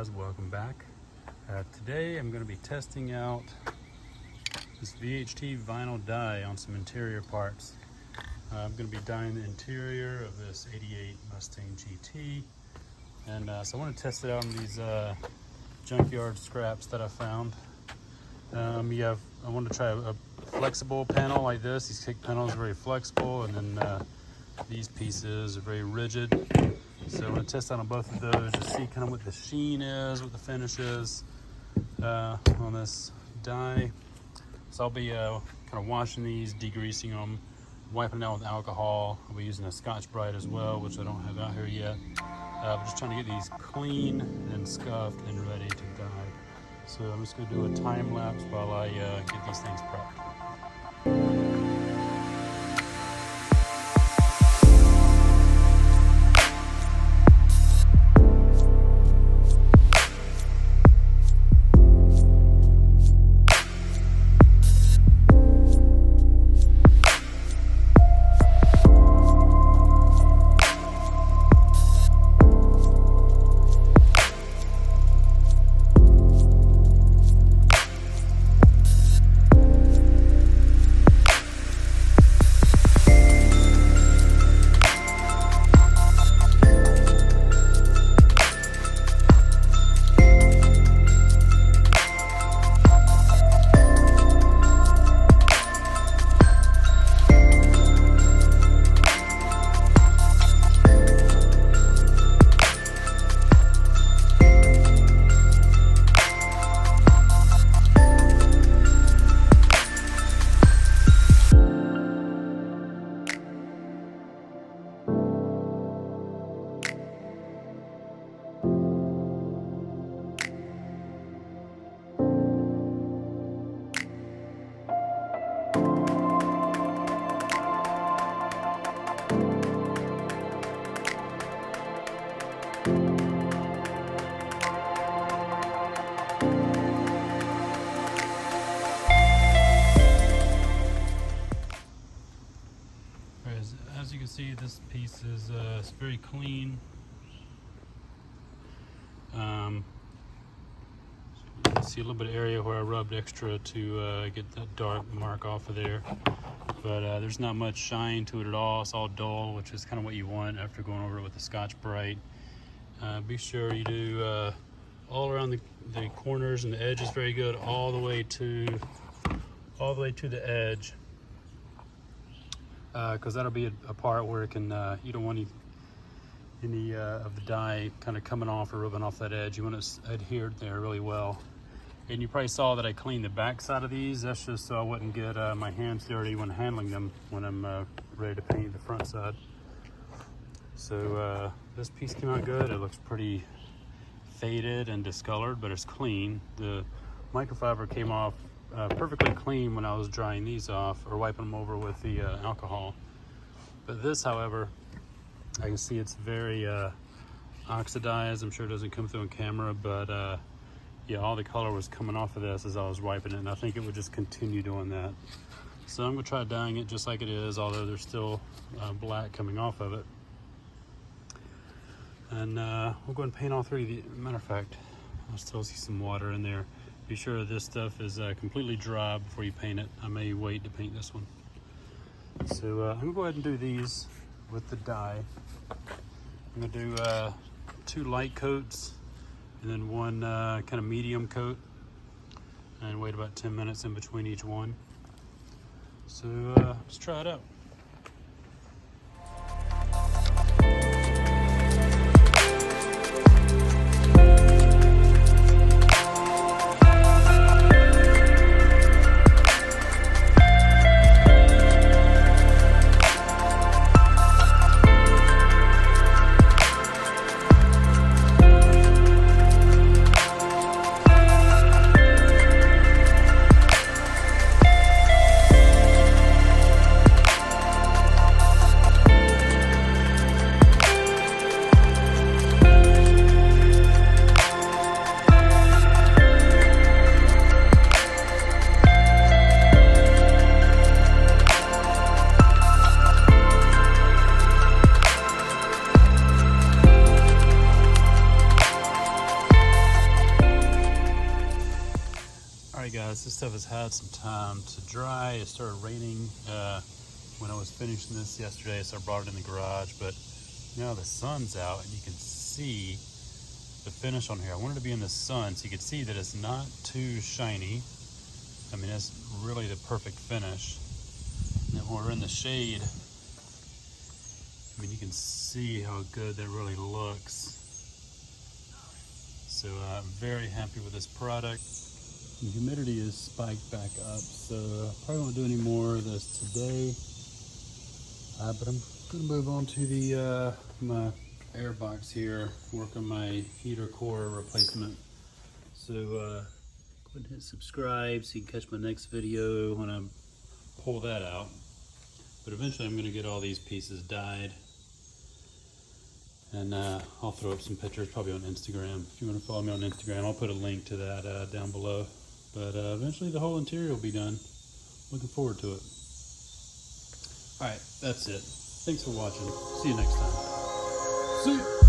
guys, welcome back. Today I'm going to be testing out this VHT vinyl dye on some interior parts. I'm going to be dyeing the interior of this 88 Mustang GT, and so I want to test it out on these junkyard scraps that I found. I want to try a flexible panel like this. These kick panels are very flexible, and then these pieces are very rigid. So I'm going to test out on both of those to see kind of what the sheen is, what the finish is on this dye. So I'll be kind of washing these, degreasing them, wiping them out with alcohol. I'll be using a Scotch-Brite as well, which I don't have out here yet. But just trying to get these clean and scuffed and ready to dye. So I'm just going to do a time lapse while I get these things prepped. As you can see, this piece is it's very clean. You can see a little bit of area where I rubbed extra to get that dark mark off of there. But there's not much shine to it at all. It's all dull, which is kind of what you want after going over it with the Scotch-Brite. Be sure you do all around the corners and the edges very good, all the way to the edge. Because that'll be a part where it can, you don't want any of the dye kind of coming off or rubbing off that edge. You want it adhered there really well. And you probably saw that I cleaned the back side of these. That's just so I wouldn't get my hands dirty when handling them when I'm ready to paint the front side. So this piece came out good. It looks pretty faded and discolored, but it's clean. The microfiber came off perfectly clean when I was drying these off or wiping them over with the alcohol. But this, however, I can see it's very oxidized. I'm sure it doesn't come through on camera, but yeah, all the color was coming off of this as I was wiping it, and I think it would just continue doing that. So I'm gonna try dyeing it just like it is, although there's still black coming off of it. And we'll go and paint all three. Matter of fact, I still see some water in there. Be sure this stuff is completely dry before you paint it. I may wait to paint this one. So I'm gonna go ahead and do these with the dye. I'm gonna do 2 light coats and then one kind of medium coat, and wait about 10 minutes in between each one. So let's try it out. stuff has had some time to dry. It started raining when I was finishing this yesterday, so I brought it in the garage, but now the sun's out and you can see the finish on here. I wanted to be in the sun so you can see that it's not too shiny. I mean, it's really the perfect finish. And then when we're in the shade, I mean, you can see how good that really looks. So I'm very happy with this product. The humidity is spiked back up, so I probably won't do any more of this today. But I'm gonna move on to the my air box here, work on my heater core replacement. So go ahead and hit subscribe so you can catch my next video when I pull that out. But eventually I'm gonna get all these pieces dyed. And I'll throw up some pictures probably on Instagram. If you want to follow me on Instagram, I'll put a link to that down below. But eventually the whole interior will be done. Looking forward to it. Alright, that's it. Thanks for watching. See you next time. See ya.